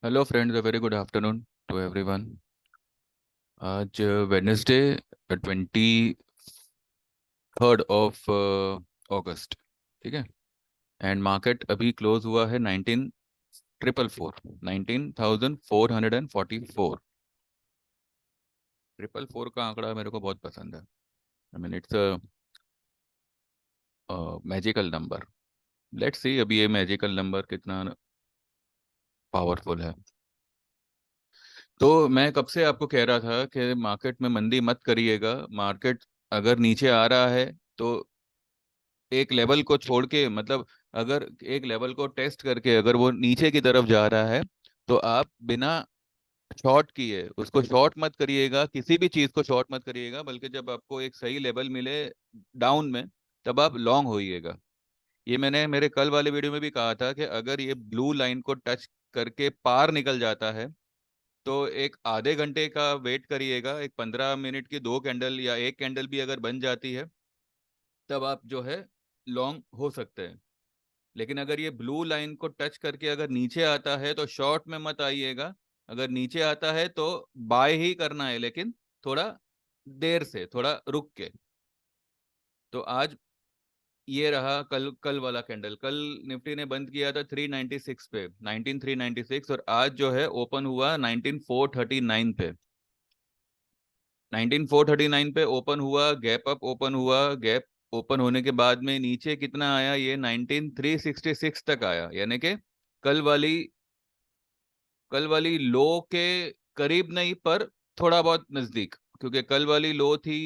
Hello friends, a very good afternoon to everyone. आज Wednesday 23 of ठीक है। And market अभी क्लोज हुआ है 19,444 444 का आंकड़ा मेरे को बहुत पसंद है। I mean it's a magical number. Let's see अभी ये मैजिकल नंबर कितना पावरफुल है। तो मैं कब से आपको कह रहा था कि मार्केट में मंदी मत करिएगा। मार्केट अगर नीचे आ रहा है तो एक लेवल को छोड़ के, मतलब अगर एक लेवल को टेस्ट करके अगर वो नीचे की तरफ जा रहा है तो आप बिना शॉर्ट किए उसको शॉर्ट मत करिएगा, किसी भी चीज को शॉर्ट मत करिएगा, बल्कि जब आपको एक सही लेवल मिले डाउन में तब आप लॉन्ग होइएगा। ये मैंने मेरे कल वाले वीडियो में भी कहा था कि अगर ये ब्लू लाइन को टच करके पार निकल जाता है तो एक आधे घंटे का वेट करिएगा। एक 15 मिनट की दो कैंडल या एक कैंडल भी अगर बन जाती है तब आप जो है लॉन्ग हो सकते हैं। लेकिन अगर ये ब्लू लाइन को टच करके अगर नीचे आता है तो शॉर्ट में मत आइएगा। अगर नीचे आता है तो बाय ही करना है, लेकिन थोड़ा देर से, थोड़ा रुक के। तो आज ये रहा कल कल वाला कैंडल। कल निफ्टी ने बंद किया था 396 पे, 19396, और आज जो है ओपन हुआ 19439 पे। 19439 पे ओपन हुआ, गैप अप ओपन हुआ। गैप ओपन होने के बाद में नीचे कितना आया, ये 19366 तक आया, यानी कि कल वाली कल वाली लो के करीब नहीं पर थोड़ा बहुत नजदीक। क्योंकि कल वाली लो थी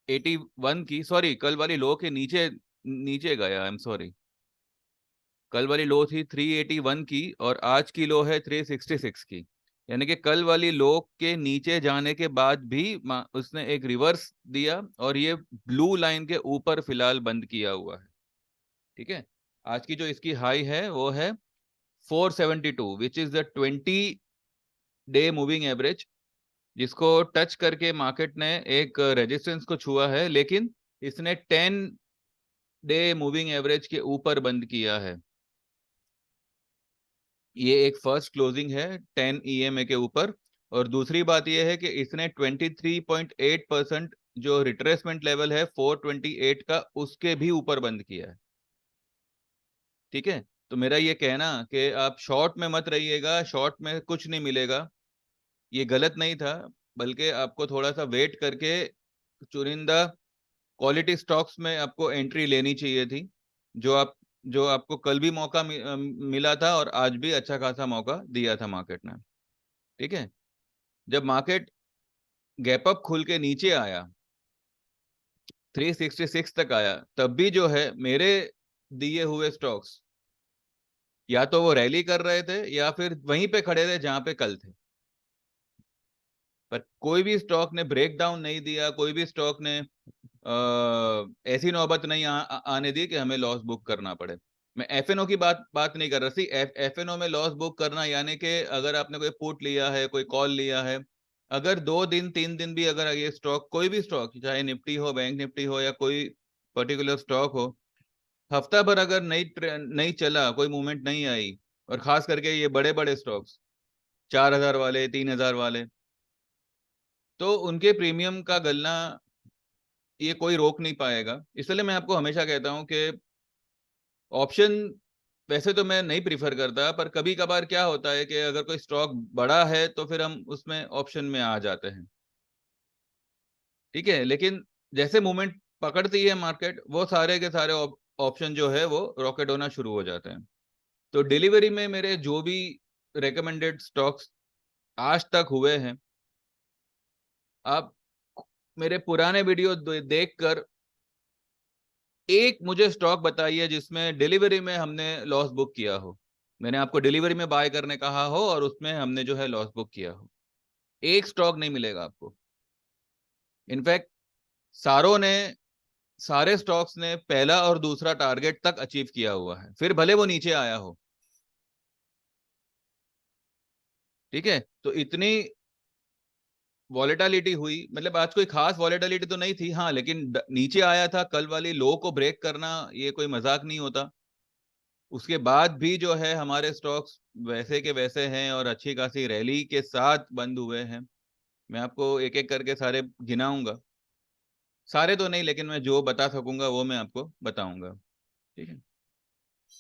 81 की, सॉरी कल वाली लो के नीचे नीचे गया, आई एम सॉरी। कल वाली लो थी 381 की और आज की लो है 366 की। यानी कि कल वाली लो के नीचे जाने के बाद भी उसने एक रिवर्स दिया और ये ब्लू लाइन के ऊपर फिलहाल बंद किया हुआ है। ठीक है। आज की जो इसकी हाई है वो है 472, which is the 20 day moving average, जिसको टच करके मार्केट ने एक रेजिस्टेंस को छुआ है, लेकिन इसने 10 डे मूविंग एवरेज के ऊपर बंद किया है। ये एक फर्स्ट क्लोजिंग है 10 EMA के ऊपर। और दूसरी बात यह है कि इसने 23.8% जो रिट्रेसमेंट लेवल है 428 का, उसके भी ऊपर बंद किया है। ठीक है। तो मेरा ये कहना कि आप शॉर्ट में मत रहिएगा, शॉर्ट में कुछ नहीं मिलेगा, ये गलत नहीं था। बल्कि आपको थोड़ा सा वेट करके चुनिंदा क्वालिटी स्टॉक्स में आपको एंट्री लेनी चाहिए थी। जो आप जो आपको कल भी मौका मिला था और आज भी अच्छा खासा मौका दिया था मार्केट ने। ठीक है। जब मार्केट गैप अप खुल के नीचे आया, 366 तक आया, तब भी जो है मेरे दिए हुए स्टॉक्स या तो वो रैली कर रहे थे या फिर वहीं पे खड़े थे जहां पे कल थे। पर कोई भी स्टॉक ने ब्रेक डाउन नहीं दिया, कोई भी स्टॉक ने ऐसी नौबत नहीं आने दी कि हमें लॉस बुक करना पड़े। मैं एफएनओ की बात नहीं कर रहा थी। एफएनओ में लॉस बुक करना यानी कि अगर आपने कोई पुट लिया है, कोई कॉल लिया है, अगर 2 दिन 3 दिन भी अगर ये स्टॉक, कोई भी स्टॉक, चाहे निफ्टी हो, बैंक निफ्टी हो, या कोई पर्टिकुलर स्टॉक हो, हफ्ता भर अगर नहीं चला, कोई मूवमेंट नहीं आई, और खास करके ये बड़े बड़े स्टॉक्स 4,000 वाले, 3,000 वाले, तो उनके प्रीमियम का गलना ये कोई रोक नहीं पाएगा। इसलिए मैं आपको हमेशा कहता हूं कि ऑप्शन वैसे तो मैं नहीं प्रीफर करता, पर कभी कभार क्या होता है कि अगर कोई स्टॉक बड़ा है तो फिर हम उसमें ऑप्शन में आ जाते हैं। ठीक है। लेकिन जैसे मूवमेंट पकड़ती है मार्केट, वो सारे के सारे ऑप्शन जो है वो रॉकेट होना शुरू हो जाते हैं। तो डिलीवरी में मेरे जो भी रेकमेंडेड स्टॉक्स आज तक हुए हैं, आप मेरे पुराने वीडियो देखकर एक मुझे स्टॉक बताइए जिसमें डिलीवरी में हमने लॉस बुक किया हो। मैंने आपको डिलीवरी में बाय करने कहा हो और उसमें हमने जो है लॉस बुक किया हो। एक स्टॉक नहीं मिलेगा आपको। इनफैक्ट सारों ने सारे स्टॉक्स ने पहला और दूसरा टारगेट तक अचीव किया हुआ है, फिर भले वो नीचे आया हो। ठीक है। तो इतनी वॉलेटिलिटी हुई, मतलब आज कोई खास वॉलेटिलिटी तो नहीं थी, हाँ, लेकिन नीचे आया था। कल वाली लो को ब्रेक करना ये कोई मजाक नहीं होता। उसके बाद भी जो है हमारे स्टॉक्स वैसे के वैसे हैं और अच्छी खासी रैली के साथ बंद हुए हैं। मैं आपको एक एक करके सारे गिनाऊंगा, सारे तो नहीं, लेकिन मैं जो बता सकूंगा वो मैं आपको बताऊंगा। ठीक है।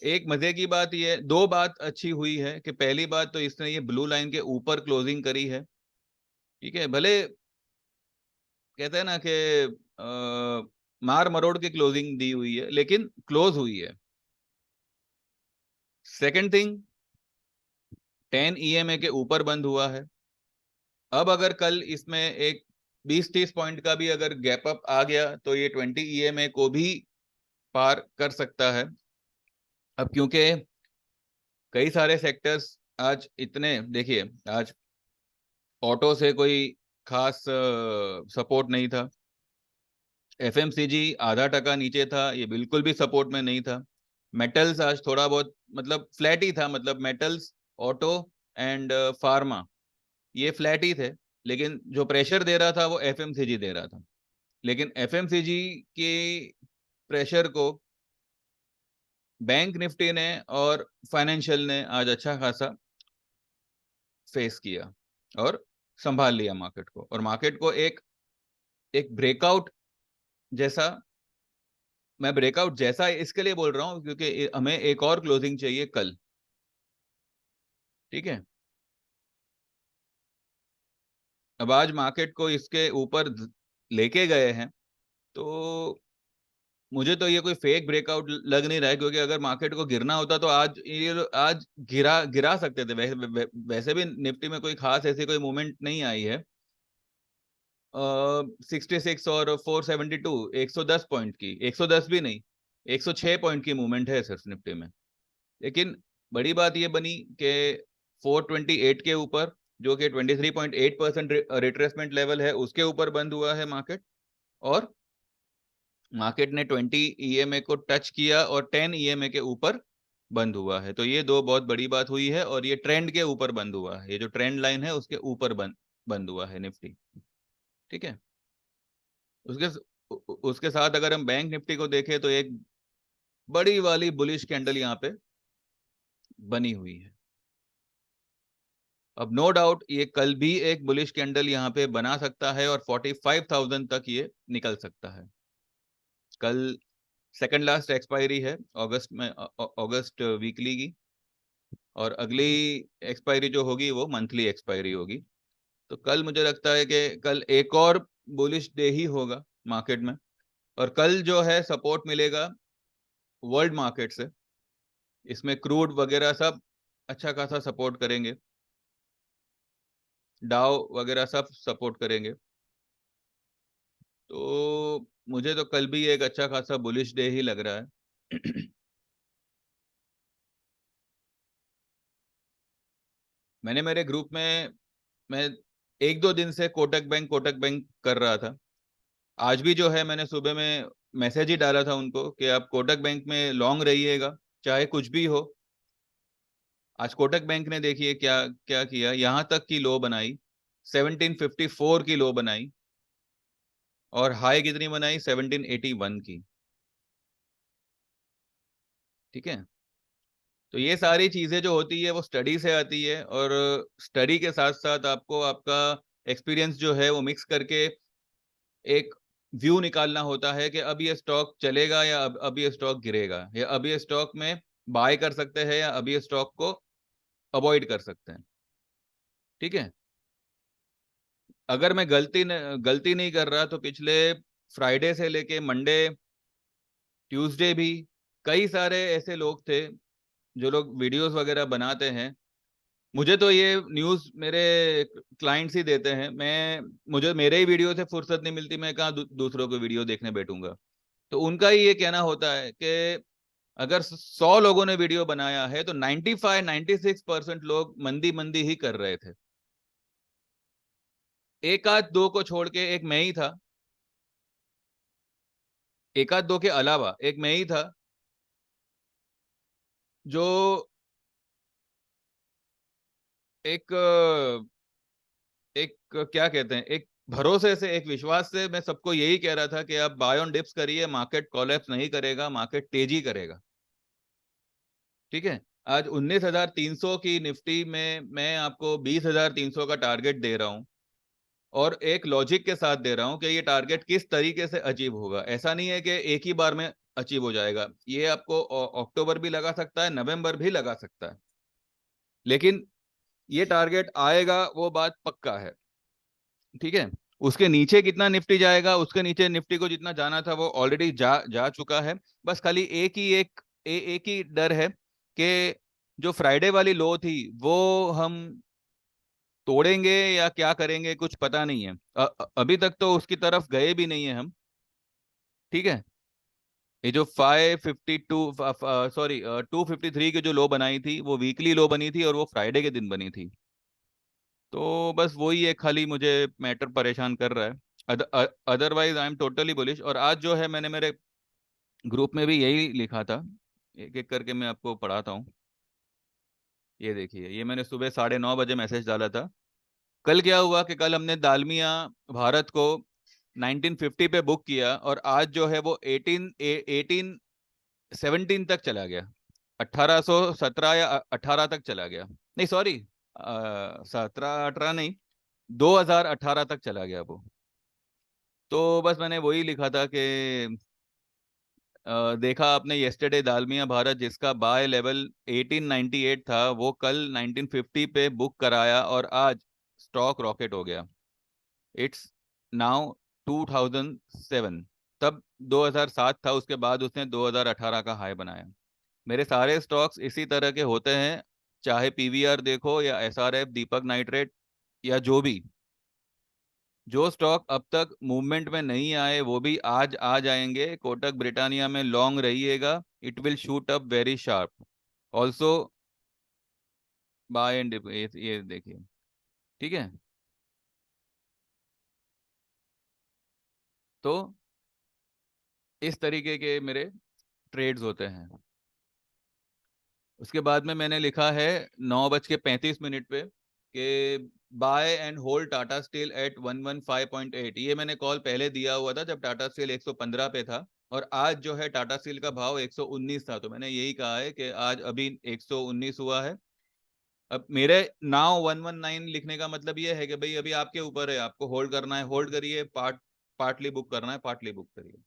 एक मजे की बात ये, दो बात अच्छी हुई है कि पहली बात तो इसने ये ब्लू लाइन के ऊपर क्लोजिंग करी है। ठीक है, भले कहते हैं ना कि मार मरोड़ के क्लोजिंग दी हुई है, लेकिन क्लोज हुई है। सेकंड थिंग, 10 ईएमए के ऊपर बंद हुआ है। अब अगर कल इसमें एक 20-30 पॉइंट का भी अगर गैप अप आ गया तो ये 20 ईएमए को भी पार कर सकता है। अब क्योंकि कई सारे सेक्टर्स आज इतने, देखिए आज ऑटो से कोई खास सपोर्ट नहीं था। एफएमसीजी आधा टका नीचे था, ये बिल्कुल भी सपोर्ट में नहीं था। मेटल्स आज थोड़ा बहुत मतलब फ्लैट ही था, मतलब मेटल्स, ऑटो एंड फार्मा ये फ्लैट ही थे। लेकिन जो प्रेशर दे रहा था वो एफएमसीजी दे रहा था। लेकिन एफएमसीजी के प्रेशर को बैंक निफ्टी ने और फाइनेंशियल ने आज अच्छा खासा फेस किया और संभाल लिया मार्केट को। और मार्केट को एक एक ब्रेकआउट जैसा, मैं ब्रेकआउट जैसा इसके लिए बोल रहा हूं क्योंकि हमें एक और क्लोजिंग चाहिए कल। ठीक है। अब आज मार्केट को इसके ऊपर लेके गए हैं, तो मुझे तो ये कोई फेक ब्रेकआउट लग नहीं रहा है, क्योंकि अगर मार्केट को गिरना होता तो आज ये आज गिरा गिरा सकते थे। वैसे भी निफ्टी में कोई खास ऐसी कोई मूवमेंट नहीं आई है। 66 और 472, 110 पॉइंट की, 110 भी नहीं, 106 पॉइंट की मूवमेंट है सिर्फ निफ्टी में। लेकिन बड़ी बात ये बनी कि 428 के ऊपर, जो कि 23.8% रिट्रेसमेंट लेवल है, उसके ऊपर बंद हुआ है मार्केट। और मार्केट ने 20 ईएमए को टच किया और 10 ईएमए के ऊपर बंद हुआ है। तो ये दो बहुत बड़ी बात हुई है, और ये ट्रेंड के ऊपर बंद हुआ है, ये जो ट्रेंड लाइन है उसके ऊपर बंद हुआ है निफ्टी। ठीक है। उसके उसके साथ अगर हम बैंक निफ्टी को देखें तो एक बड़ी वाली बुलिश कैंडल यहाँ पे बनी हुई है। अब नो डाउट ये कल भी एक बुलिश कैंडल यहाँ पे बना सकता है और 45,000 तक ये निकल सकता है। कल सेकंड लास्ट एक्सपायरी है अगस्त में, अगस्त वीकली की, और अगली एक्सपायरी जो होगी वो मंथली एक्सपायरी होगी। तो कल मुझे लगता है कि कल एक और बुलिश डे ही होगा मार्केट में। और कल जो है सपोर्ट मिलेगा वर्ल्ड मार्केट से, इसमें क्रूड वगैरह सब अच्छा खासा सपोर्ट करेंगे, डाउ वगैरह सब सपोर्ट करेंगे। तो मुझे तो कल भी एक अच्छा खासा बुलिश डे ही लग रहा है। मैंने मेरे ग्रुप में, मैं एक दो दिन से कोटक बैंक कर रहा था। आज भी जो है मैंने सुबह में मैसेज ही डाला था उनको कि आप कोटक बैंक में लॉन्ग रहिएगा चाहे कुछ भी हो। आज कोटक बैंक ने देखिए क्या क्या किया, यहां तक की लो बनाई, 1754 की लो बनाई, और हाई कितनी बनाई, 1781 की। ठीक है। तो ये सारी चीजें जो होती है वो स्टडी से आती है, और स्टडी के साथ साथ आपको आपका एक्सपीरियंस जो है वो मिक्स करके एक व्यू निकालना होता है कि अब ये स्टॉक चलेगा या अब ये स्टॉक गिरेगा, या अब ये स्टॉक में बाय कर सकते हैं या अब ये स्टॉक को अवॉइड कर सकते हैं। ठीक है। अगर मैं गलती नहीं कर रहा तो पिछले फ्राइडे से लेके मंडे, ट्यूसडे भी कई सारे ऐसे लोग थे जो लोग वीडियोस वगैरह बनाते हैं। मुझे तो ये न्यूज़ मेरे क्लाइंट्स ही देते हैं, मुझे मेरे ही वीडियो से फुर्सत नहीं मिलती, मैं कहाँ दूसरों को वीडियो देखने बैठूंगा। तो उनका ही ये कहना होता है कि अगर 100 लोगों ने वीडियो बनाया है तो 96% लोग मंदी मंदी ही कर रहे थे। एक आध दो को छोड़ के, एक मैं ही था, एक आध दो के अलावा एक मैं ही था जो एक एक क्या कहते हैं, एक भरोसे से, एक विश्वास से मैं सबको यही कह रहा था कि आप बाय ऑन डिप्स करिए, मार्केट कोलैप्स नहीं करेगा, मार्केट तेजी करेगा। ठीक है, आज 19,300 की निफ्टी में मैं आपको 20,300 का टारगेट दे रहा हूं, और एक लॉजिक के साथ दे रहा हूं कि ये टारगेट किस तरीके से अचीव होगा। ऐसा नहीं है कि एक ही बार में अचीव हो जाएगा, ये आपको अक्टूबर भी लगा सकता है, नवंबर भी लगा सकता है, लेकिन ये टारगेट आएगा, वो बात पक्का है। ठीक है, उसके नीचे कितना निफ्टी जाएगा, उसके नीचे निफ्टी को जितना जाना था वो ऑलरेडी जा जा चुका है। बस खाली एक ही डर है कि जो फ्राइडे वाली लो थी वो हम तोड़ेंगे या क्या करेंगे, कुछ पता नहीं है। अभी तक तो उसकी तरफ गए भी नहीं है हम। ठीक है, ये जो 552, सॉरी 253 की जो लो बनाई थी वो वीकली लो बनी थी, और वो फ्राइडे के दिन बनी थी। तो बस वही एक खाली मुझे मैटर परेशान कर रहा है। Otherwise I am totally bullish. और आज जो है मैंने मेरे ग्रुप में भी यही लिखा था, एक एक करके मैं आपको पढ़ाता हूँ। ये देखिए, ये मैंने सुबह 9:30 बजे मैसेज डाला था। कल क्या हुआ कि कल हमने दालमिया भारत को 1950 पे बुक किया, और आज जो है वो 1817 तक चला गया। 1817 या 18 तक चला गया, नहीं सॉरी, 17-18 नहीं, 2018 तक चला गया वो। तो बस मैंने वही लिखा था कि देखा आपने यस्टरडे दालमिया भारत जिसका बाय लेवल 1898 था, वो कल 1950 पे बुक कराया और आज स्टॉक रॉकेट हो गया। It's now 2007। तब 2007 था, उसके बाद उसने 2018 का हाई बनाया। मेरे सारे स्टॉक्स इसी तरह के होते हैं, चाहे पीवीआर देखो या एसआरएफ, दीपक नाइट्रेट, या जो भी। जो स्टॉक अब तक मूवमेंट में नहीं आए वो भी आज आ जाएंगे। कोटक ब्रिटानिया में लॉन्ग रहिएगा, it will shoot up very sharp. Also buy and, ये देखिए। ठीक है, तो इस तरीके के मेरे ट्रेड्स होते हैं। उसके बाद में मैंने लिखा है 9:35 पे कि buy and hold Tata Steel at 115.8। ये मैंने कॉल पहले दिया हुआ था जब टाटा स्टील 115 पे था, और आज जो है टाटा स्टील का भाव 119 था, तो मैंने यही कहा है कि आज अभी 119 हुआ है। अब मेरे नाउ 119 लिखने का मतलब ये है कि भाई अभी आपके ऊपर है, आपको होल्ड करना है होल्ड करिए, पार्टली बुक करना है पार्टली बुक करिए।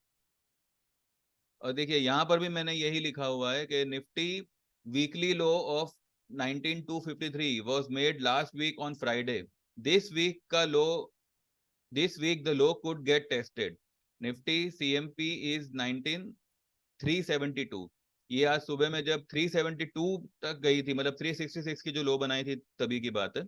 और देखिए यहाँ पर भी मैंने यही लिखा हुआ है कि Nifty weekly low of 19253 was made last week on Friday. This week का low, this week the low could get tested. Nifty CMP is 19372। ये आज सुबह में जब 372 तक गई थी, मतलब 366 की जो लो बनाई थी, तभी की बात है।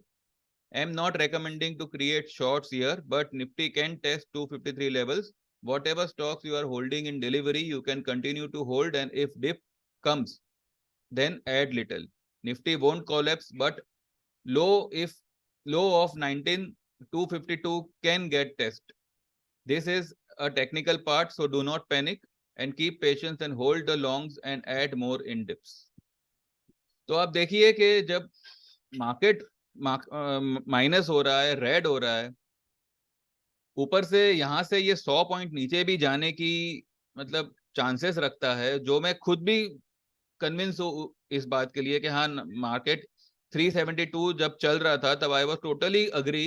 I am not recommending to create shorts here, but Nifty can test 253 levels. Whatever stocks you are holding in delivery, you can continue to hold, and if dip comes, then add little. Nifty won't collapse, but if low of 19,252 can get test. This is a technical part, so do not panic and keep patience and hold the longs and add more in dips. तो आप देखिए कि जब market minus हो रहा है, red हो रहा है, ऊपर से यहाँ से ये 100 पॉइंट नीचे भी जाने की मतलब चांसेस रखता है, जो मैं खुद भी कन्विंस हूँ इस बात के लिए कि हाँ, मार्केट 372 जब चल रहा था तब आई वॉज टोटली अग्री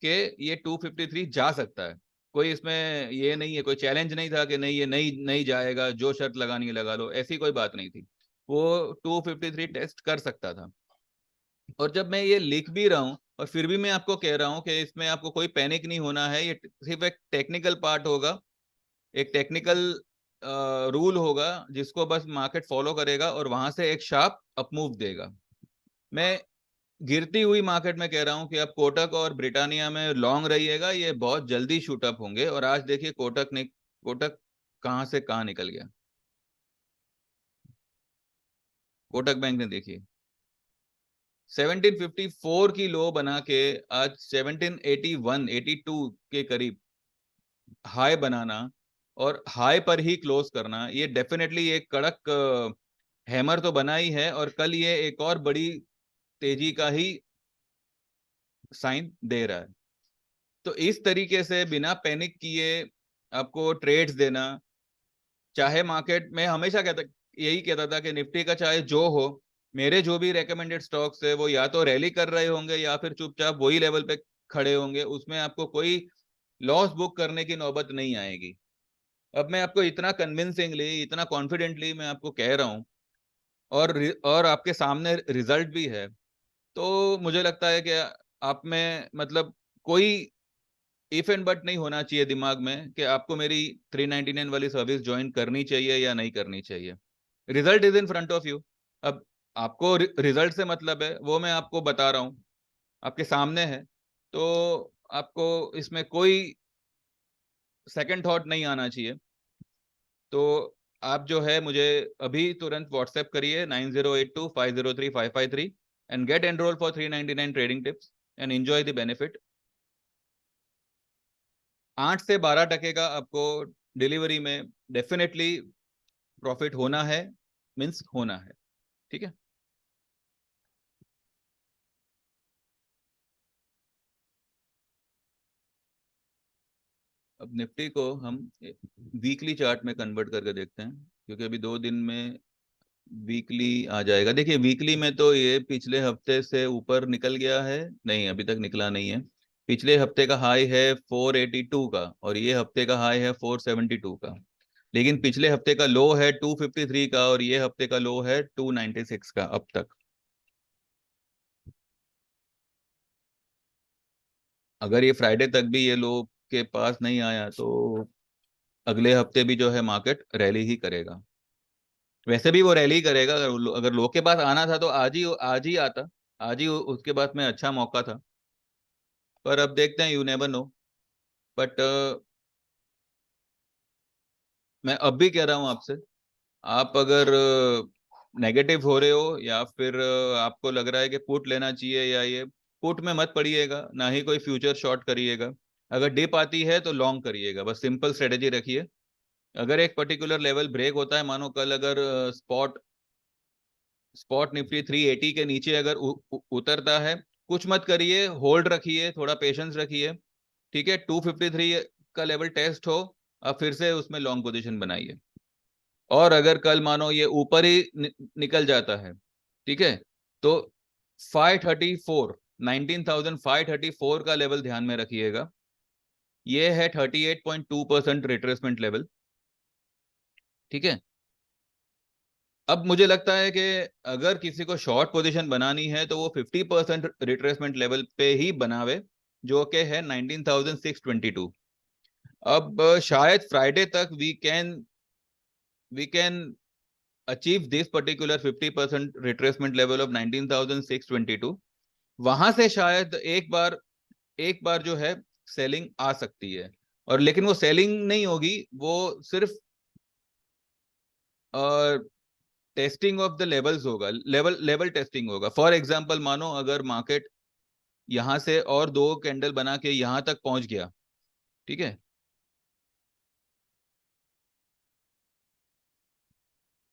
कि ये 253 जा सकता है। कोई इसमें ये नहीं है, कोई चैलेंज नहीं था कि नहीं ये नहीं नहीं जाएगा, जो शर्त लगानी है लगा लो, ऐसी कोई बात नहीं थी। वो 253 टेस्ट कर सकता था। और जब मैं ये लिख भी रहा हूँ और फिर भी मैं आपको कह रहा हूँ कि इसमें आपको कोई पैनिक नहीं होना है, ये सिर्फ एक टेक्निकल पार्ट होगा, एक टेक्निकल रूल होगा जिसको बस मार्केट फॉलो करेगा और वहां से एक शार्प अपमूव देगा। मैं गिरती हुई मार्केट में कह रहा हूं कि आप कोटक और ब्रिटानिया में लॉन्ग रहिएगा, ये बहुत जल्दी शूट अप होंगे। और आज देखिए कोटक कहां से कहां निकल गया। कोटक बैंक ने देखिए 1754 की लो बना के आज 1781 82 के करीब हाई बनाना, और हाई पर ही क्लोज करना, ये डेफिनेटली एक कड़क हैमर तो बना ही है, और कल ये एक और बड़ी तेजी का ही साइन दे रहा है। तो इस तरीके से बिना पैनिक किए आपको ट्रेड्स देना, चाहे मार्केट में हमेशा कहता यही कहता था कि निफ्टी का चाहे जो हो, मेरे जो भी रेकमेंडेड स्टॉक्स है वो या तो रैली कर रहे होंगे या फिर चुपचाप वही लेवल पे खड़े होंगे, उसमें आपको कोई लॉस बुक करने की नौबत नहीं आएगी। अब मैं आपको इतना कन्विंसिंगली, इतना कॉन्फिडेंटली मैं आपको कह रहा हूँ, और आपके सामने रिजल्ट भी है, तो मुझे लगता है कि आप में मतलब कोई इफ एंड बट नहीं होना चाहिए दिमाग में कि आपको मेरी 399 वाली सर्विस ज्वाइन करनी चाहिए या नहीं करनी चाहिए। Result is in front of you. अब आपको रिजल्ट से मतलब है, वो मैं आपको बता रहा हूँ, आपके सामने है, तो आपको इसमें कोई सेकंड थॉट नहीं आना चाहिए। तो आप जो है मुझे अभी तुरंत व्हाट्सएप करिए 9082503553 and get enrol for 399 trading tips and enjoy the benefit. 8 से 12 टके का आपको डिलीवरी में डेफिनेटली प्रॉफिट होना है, मीन्स होना है। ठीक है। अब निफ्टी को हम वीकली चार्ट में कन्वर्ट करके देखते हैं, क्योंकि अभी 2 दिन में वीकली आ जाएगा। देखिए वीकली में तो ये पिछले हफ्ते से ऊपर निकल गया है, नहीं अभी तक निकला नहीं है। पिछले हफ्ते का हाई है 482 का, और ये हफ्ते का हाई है 472 का। लेकिन पिछले हफ्ते का लो है 253 का, और ये हफ्ते का लो है 296 का अब तक। अगर ये फ्राइडे तक भी ये लो के पास नहीं आया तो अगले हफ्ते भी जो है मार्केट रैली ही करेगा। वैसे भी वो रैली ही करेगा। अगर लो के पास आना था तो आज ही आता, आज ही उसके बाद में अच्छा मौका था। पर अब देखते हैं, यू नेवर नो। बट मैं अब भी कह रहा हूँ आपसे, आप अगर नेगेटिव हो रहे हो या फिर आपको लग रहा है कि पुट लेना चाहिए, या ये पुट में मत पड़िएगा, ना ही कोई फ्यूचर शॉर्ट करिएगा। अगर डिप आती है तो लॉन्ग करिएगा, बस सिंपल स्ट्रेटेजी रखिए। अगर एक पर्टिकुलर लेवल ब्रेक होता है, मानो कल अगर स्पॉट स्पॉट निफ्टी 380 के नीचे अगर उतरता है, कुछ मत करिए, होल्ड रखिए, थोड़ा पेशेंस रखिए। ठीक है, 253 का लेवल टेस्ट हो, अब फिर से उसमें लॉन्ग पोजीशन बनाइए। और अगर कल मानो ये ऊपर ही निकल जाता है, ठीक है, तो 534, 19,534 का लेवल ध्यान में रखिएगा। ये है 38.2% रिट्रेसमेंट लेवल। ठीक है। अब मुझे लगता है कि अगर किसी को शॉर्ट पोजीशन बनानी है तो वो 50% रिट्रेसमेंट लेवल पे ही बनावे, जो कि है 19,622। अब शायद फ्राइडे तक we can achieve this particular 50% retracement level of 19,622। वहां से शायद एक बार जो है सेलिंग आ सकती है। और लेकिन वो सेलिंग नहीं होगी, वो सिर्फ टेस्टिंग ऑफ द लेवल्स होगा, लेवल लेवल टेस्टिंग होगा। फॉर एग्जांपल, मानो अगर मार्केट यहां से और 2 कैंडल बना के यहां तक पहुंच गया, ठीक है,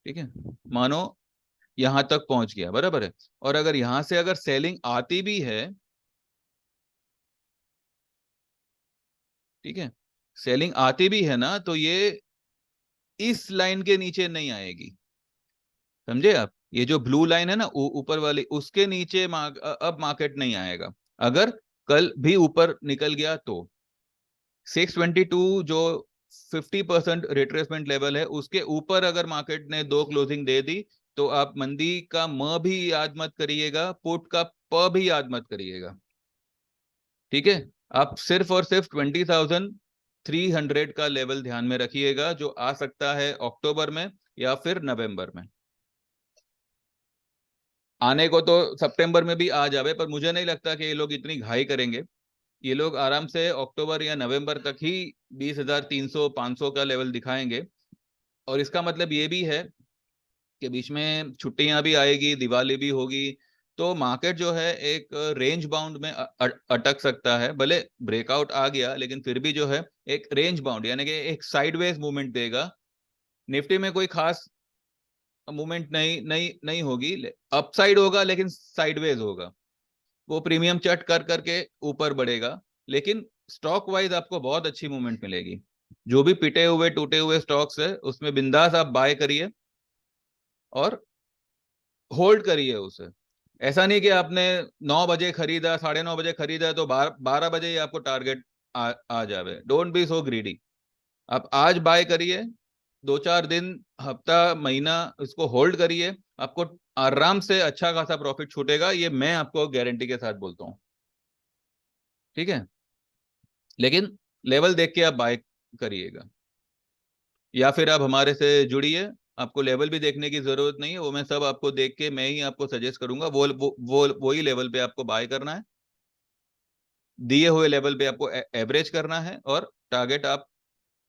ठीक है, मानो यहां तक पहुंच गया, बराबर है, और अगर यहां से अगर सेलिंग आती भी है, ठीक है, सेलिंग आती भी है ना, तो ये इस लाइन के नीचे नहीं आएगी। समझे आप? ये जो ब्लू लाइन है ना ऊपर वाली, उसके नीचे अब मार्केट नहीं आएगा। अगर कल भी ऊपर निकल गया तो 622 जो 50% रिट्रेसमेंट लेवल है, उसके ऊपर अगर मार्केट ने 2 क्लोजिंग दे दी, तो आप मंदी का म भी याद मत करिएगा, पुट का प भी याद मत करिएगा। ठीक है। आप सिर्फ और सिर्फ 20,300 का लेवल ध्यान में रखिएगा, जो आ सकता है अक्टूबर में या फिर नवंबर में। आने को तो सितंबर में भी आ जावे, पर मुझे नहीं लगता कि ये लोग इतनी घाई करेंगे। ये लोग आराम से अक्टूबर या नवंबर तक ही 20,300 500 का लेवल दिखाएंगे। और इसका मतलब ये भी है कि बीच में छुट्टियां भी आएगी, दिवाली भी होगी, तो मार्केट जो है एक रेंज बाउंड में अटक सकता है। भले ब्रेकआउट आ गया, लेकिन फिर भी जो है एक रेंज बाउंड, यानी कि एक साइडवेज मूवमेंट देगा। निफ्टी में कोई खास मूवमेंट नहीं नहीं नहीं होगी, अपसाइड होगा लेकिन साइडवेज होगा। वो प्रीमियम चट कर करके ऊपर बढ़ेगा, लेकिन स्टॉक वाइज आपको बहुत अच्छी मूवमेंट मिलेगी। जो भी पिटे हुए टूटे हुए स्टॉक्स है, उसमें बिंदास आप बाय करिए। और होल्ड करिए उसे। ऐसा नहीं कि आपने 9 बजे खरीदा, 9:30 बजे खरीदा तो 12 बजे ही आपको टारगेट आ जावे। Don't be so greedy. आप आज बाय करिए, 2-4 दिन, हफ्ता, महीना इसको होल्ड करिए, आपको आराम से अच्छा खासा प्रॉफिट छूटेगा, ये मैं आपको गारंटी के साथ बोलता हूँ। ठीक है, लेकिन लेवल देख के आप बाय करिएगा, या फिर आप हमारे से जुड़िए। आपको लेवल भी देखने की जरूरत नहीं है, वो मैं सब आपको देख के मैं ही आपको सजेस्ट करूंगा। वही लेवल पे आपको बाय करना है, दिए हुए लेवल पे आपको एवरेज करना है, और टारगेट आप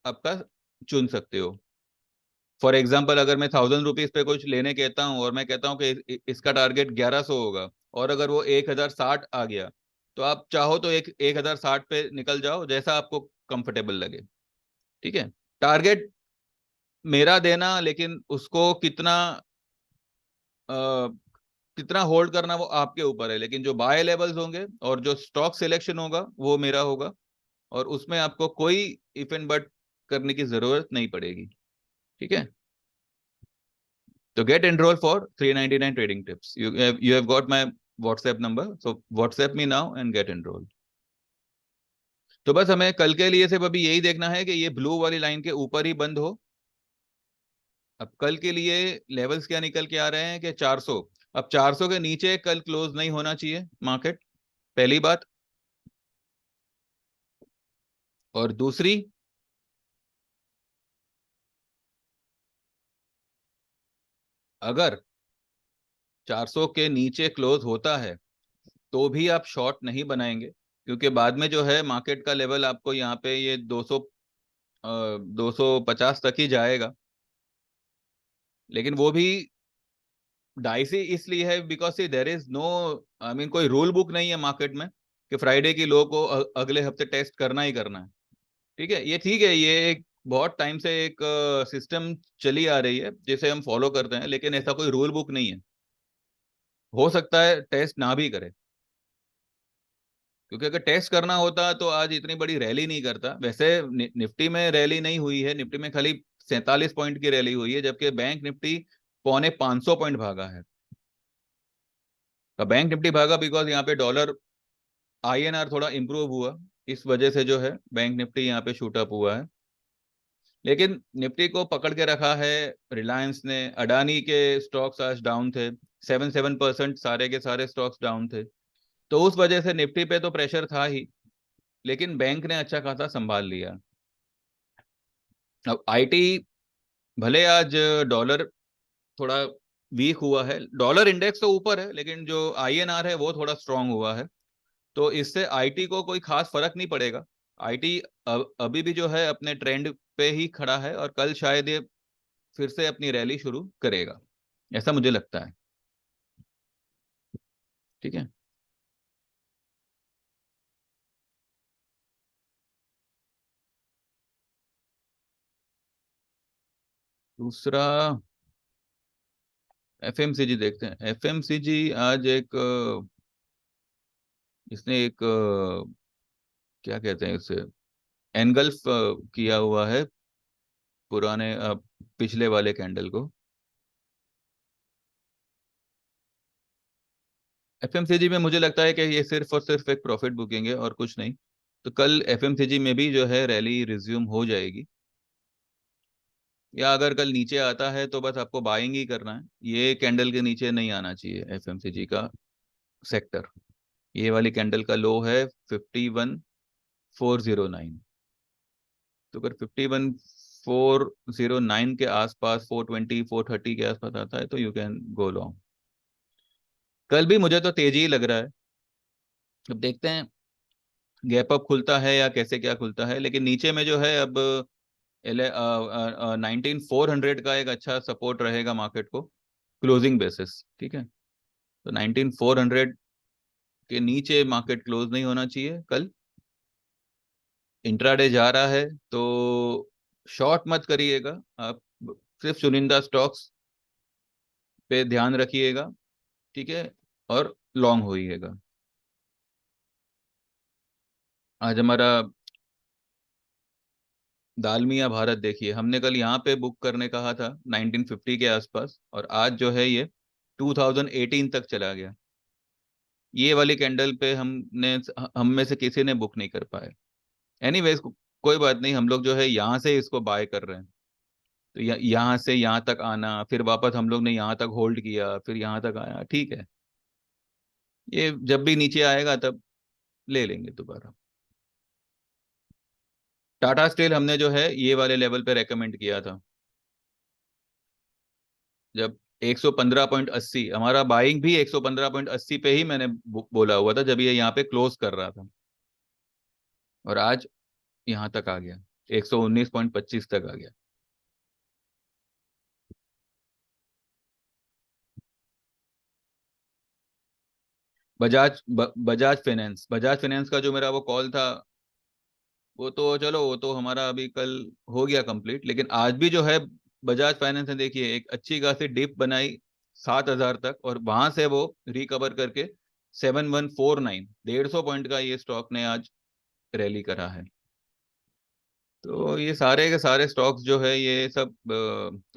आपका चुन सकते हो। फॉर एग्जाम्पल, अगर मैं 1000 रुपीज पे कुछ लेने कहता हूँ और मैं कहता हूँ कि इसका टारगेट 1100 होगा, और अगर वो 1060 आ गया, तो आप चाहो तो 1060 पे निकल जाओ, जैसा आपको कंफर्टेबल लगे। ठीक है, टारगेट मेरा देना, लेकिन उसको कितना होल्ड करना वो आपके ऊपर है, लेकिन जो बाय लेवल्स होंगे और जो स्टॉक सिलेक्शन होगा वो मेरा होगा, और उसमें आपको कोई इफ एंड बट करने की जरूरत नहीं पड़ेगी। ठीक है, तो get enrol for 399 trading tips. You have got my WhatsApp number, so WhatsApp me now and get enrol. तो बस हमें कल के लिए सिर्फ अभी यही देखना है कि ये ब्लू वाली लाइन के ऊपर ही बंद हो। अब कल के लिए लेवल्स क्या निकल के आ रहे हैं कि 400। अब 400 के नीचे कल क्लोज नहीं होना चाहिए मार्केट, पहली बात। और दूसरी, अगर 400 के नीचे क्लोज होता है तो भी आप शॉर्ट नहीं बनाएंगे, क्योंकि बाद में जो है मार्केट का लेवल आपको यहाँ पे ये 250 तक ही जाएगा। लेकिन वो भी डाइसी इसलिए है because see there is no, I mean कोई रूल बुक नहीं है मार्केट में कि फ्राइडे की लो को अगले हफ्ते टेस्ट करना ही करना है। ठीक है, ये ठीक है, ये एक बहुत टाइम से एक सिस्टम चली आ रही है जिसे हम फॉलो करते हैं, लेकिन ऐसा कोई रूल बुक नहीं है। हो सकता है टेस्ट ना भी करे, क्योंकि अगर टेस्ट करना होता तो आज इतनी बड़ी रैली नहीं करता। वैसे निफ्टी में रैली नहीं हुई है, निफ्टी में खाली 47 पॉइंट की रैली हुई है, जबकि बैंक निफ्टी पौने 500 पॉइंट भागा है। तो बैंक निफ्टी भागा बिकॉज यहाँ पे डॉलर आईएनआर थोड़ा इंप्रूव हुआ, इस वजह से जो है बैंक निफ्टी यहाँ पे शूट अप हुआ है। लेकिन निफ्टी को पकड़ के रखा है रिलायंस ने, अडानी के स्टॉक्स आज डाउन थे, 7-7% सारे के सारे स्टॉक्स डाउन थे। तो उस वजह से निफ्टी पे तो प्रेशर था ही, लेकिन बैंक ने अच्छा खासा संभाल लिया। अब आईटी, भले आज डॉलर थोड़ा वीक हुआ है, डॉलर इंडेक्स तो ऊपर है, लेकिन जो आईएनआर है वो थोड़ा स्ट्रांग हुआ है, तो इससे आईटी को कोई खास फर्क नहीं पड़ेगा। आईटी अभी भी जो है अपने ट्रेंड पे ही खड़ा है, और कल शायद ये फिर से अपनी रैली शुरू करेगा, ऐसा मुझे लगता है। ठीक है, दूसरा एफएमसीजी देखते हैं। एफएमसीजी आज एक इसने एक क्या कहते हैं इसे, एनगल्फ किया हुआ है पुराने पिछले वाले कैंडल को। एफएमसीजी में मुझे लगता है कि ये सिर्फ और सिर्फ एक प्रॉफिट बुकिंग है और कुछ नहीं। तो कल एफएमसीजी में भी जो है रैली रिज्यूम हो जाएगी, या अगर कल नीचे आता है तो बस आपको बाइंग ही करना है, ये कैंडल के नीचे नहीं आना चाहिए एफएमसीजी का सेक्टर। ये वाली कैंडल का लो है 51,409। तो अगर 51,409 के आसपास, 420, 430 के आसपास आता है तो यू कैन गो लॉन्ग। कल भी मुझे तो तेजी ही लग रहा है। अब देखते हैं गैप अप खुलता है या कैसे क्या खुलता है, लेकिन नीचे में जो है अब 19,400 का एक अच्छा सपोर्ट रहेगा मार्केट को, क्लोजिंग बेसिस। ठीक है, तो 19,400 के नीचे मार्केट क्लोज नहीं होना चाहिए कल। इंट्राडे जा रहा है तो शॉर्ट मत करिएगा आप, सिर्फ चुनिंदा स्टॉक्स पे ध्यान रखिएगा। ठीक है, और लॉन्ग होइएगा। आज हमारा दालमिया भारत देखिए, हमने कल यहाँ पे बुक करने कहा था 1950 के आसपास, और आज जो है ये 2018 तक चला गया। ये वाली कैंडल पे हम में से किसी ने बुक नहीं कर पाए। एनीवेज, कोई बात नहीं, हम लोग जो है यहाँ से इसको बाय कर रहे हैं। तो यहाँ से यहाँ तक आना, फिर वापस हम लोग ने यहाँ तक होल्ड किया, फिर यहाँ तक आया, ठीक है। ये जब भी नीचे आएगा तब ले लेंगे दोबारा। टाटा स्टील हमने जो है ये वाले लेवल पे रेकमेंड किया था, जब 115.80, हमारा बाइंग भी 115.80 पे ही मैंने बोला हुआ था, जब ये यहाँ पे क्लोज कर रहा था। और आज यहाँ तक आ गया, 119.25 तक आ गया। बजाज फाइनेंस का जो मेरा वो कॉल था, वो तो चलो, वो तो हमारा अभी कल हो गया कंप्लीट। लेकिन आज भी जो है बजाज फाइनेंस ने देखिए एक अच्छी खासी डिप बनाई 7,000 तक, और वहां से वो रिकवर करके 7149, 150 पॉइंट का ये स्टॉक ने आज रैली करा है। तो ये सारे के सारे स्टॉक्स जो है ये सब,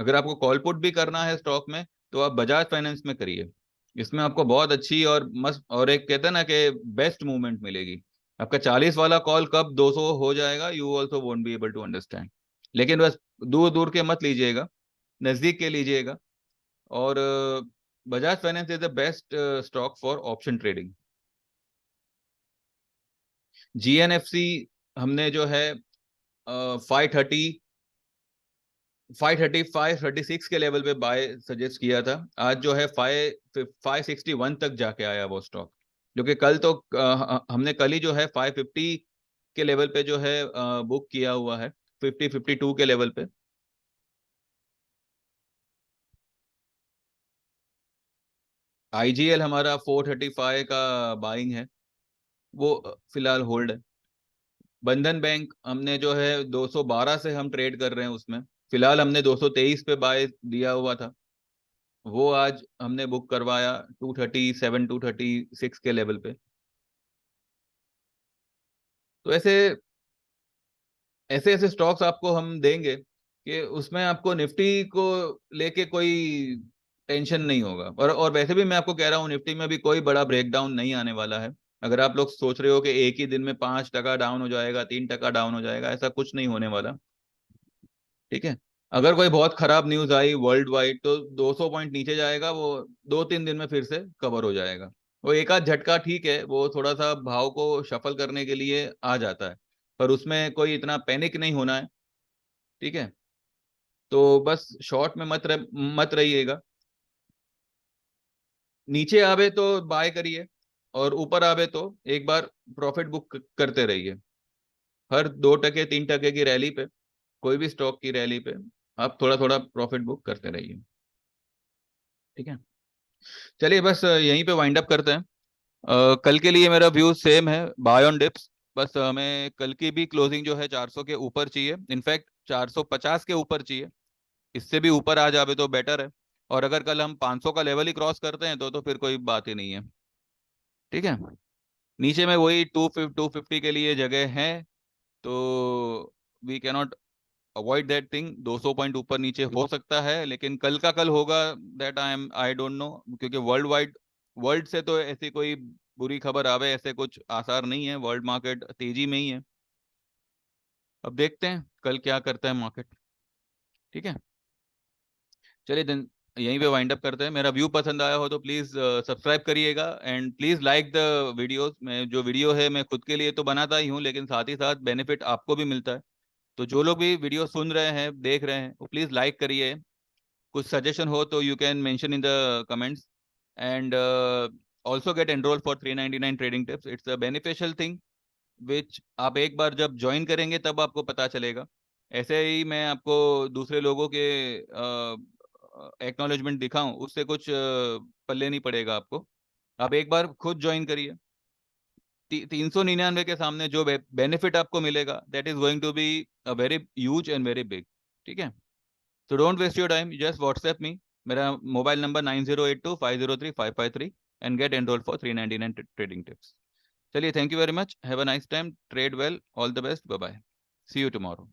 अगर आपको कॉल पुट भी करना है स्टॉक में, तो आप बजाज फाइनेंस में करिए। इसमें आपको बहुत अच्छी और मस्त, और एक कहते हैं ना कि बेस्ट मूवमेंट मिलेगी। आपका 40 वाला कॉल कब 200 हो जाएगा, you also won't be able to understand. लेकिन बस दूर दूर के मत लीजिएगा, नजदीक के लीजिएगा। और Bajaj finance is the best stock for option trading. GNFC हमने जो है 530, 535, 36 के लेवल पे बाय सजेस्ट किया था। आज जो है 561 तक जाके आया वो स्टॉक, जो कि कल तो हमने कल ही जो है 550 के लेवल पे जो है बुक किया हुआ है, 52 के लेवल पे। आईजीएल हमारा 435 का बाइंग है, वो फिलहाल होल्ड है। बंधन बैंक हमने जो है 212 से हम ट्रेड कर रहे हैं उसमें, फिलहाल हमने 223 पे बाय दिया हुआ था। वो आज हमने बुक करवाया 237, 236 के लेवल पे। तो ऐसे ऐसे ऐसे स्टॉक्स आपको हम देंगे कि उसमें आपको निफ्टी को लेके कोई टेंशन नहीं होगा। और वैसे भी मैं आपको कह रहा हूँ, निफ्टी में भी कोई बड़ा ब्रेकडाउन नहीं आने वाला है। अगर आप लोग सोच रहे हो कि एक ही दिन में 5% डाउन हो जाएगा, 3% डाउन हो जाएगा, ऐसा कुछ नहीं होने वाला। ठीक है। अगर कोई बहुत खराब न्यूज आई वर्ल्ड वाइड, तो 200 पॉइंट नीचे जाएगा, वो 2-3 दिन में फिर से कवर हो जाएगा। वो एक आध झटका ठीक है, वो थोड़ा सा भाव को शफल करने के लिए आ जाता है, पर उसमें कोई इतना पैनिक नहीं होना है। ठीक है। तो बस शॉर्ट में मत रहिएगा। नीचे आवे तो बाय करिए, और ऊपर आवे तो एक बार प्रॉफिट बुक करते रहिए। हर 2%, 3% की रैली पे, कोई भी स्टॉक की रैली पे आप थोड़ा थोड़ा प्रॉफिट बुक करते रहिए। ठीक है। चलिए बस यहीं पे वाइंड अप करते हैं। कल के लिए मेरा व्यू सेम है, बाय ऑन डिप्स। बस हमें कल की भी क्लोजिंग जो है 400 के ऊपर चाहिए, इनफैक्ट 450 के ऊपर चाहिए। इससे भी ऊपर आ जावे तो बेटर है। और अगर कल हम 500 का लेवल ही क्रॉस करते हैं तो फिर कोई बात ही नहीं है। ठीक है। नीचे में वही 250 के लिए जगह है, तो we cannot avoid that thing. 200 point ऊपर नीचे हो सकता है, लेकिन कल का कल होगा, दैट आई डोंट नो। क्योंकि वर्ल्ड से तो ऐसी कोई बुरी खबर आवे ऐसे कुछ आसार नहीं है, वर्ल्ड मार्केट तेजी में ही है। अब देखते हैं कल क्या करता है मार्केट। ठीक है। चलिए दिन यहीं पे वाइंड अप करते हैं। मेरा व्यू पसंद आया हो तो प्लीज़ सब्सक्राइब करिएगा, and please like the videos. मैं जो वीडियो है मैं खुद के लिए तो बनाता ही हूँ, लेकिन साथ ही साथ बेनिफिट आपको भी मिलता है। तो जो लोग भी वीडियो सुन रहे हैं, देख रहे हैं, वो प्लीज़ लाइक करिए। कुछ सजेशन हो तो you can mention in the comments. And also get enrol for 399 trading tips. It's a beneficial thing which आप एक बार जब ज्वाइन करेंगे तब आपको पता चलेगा। ऐसे ही मैं आपको दूसरे लोगों के एक्नॉलेजमेंट दिखाऊं, उससे कुछ पल्ले नहीं पड़ेगा आपको। आप एक बार खुद ज्वाइन करिए। 399 के सामने जो बेनिफिट आपको मिलेगा, that is going to be a very huge and very big. ठीक है। तो don't waste your time, just WhatsApp me. मेरा mobile number 9082503553, and get enrol for 399 trading tips. चलिए, thank you very much, have a nice time, trade well, all the best, bye bye, see you tomorrow.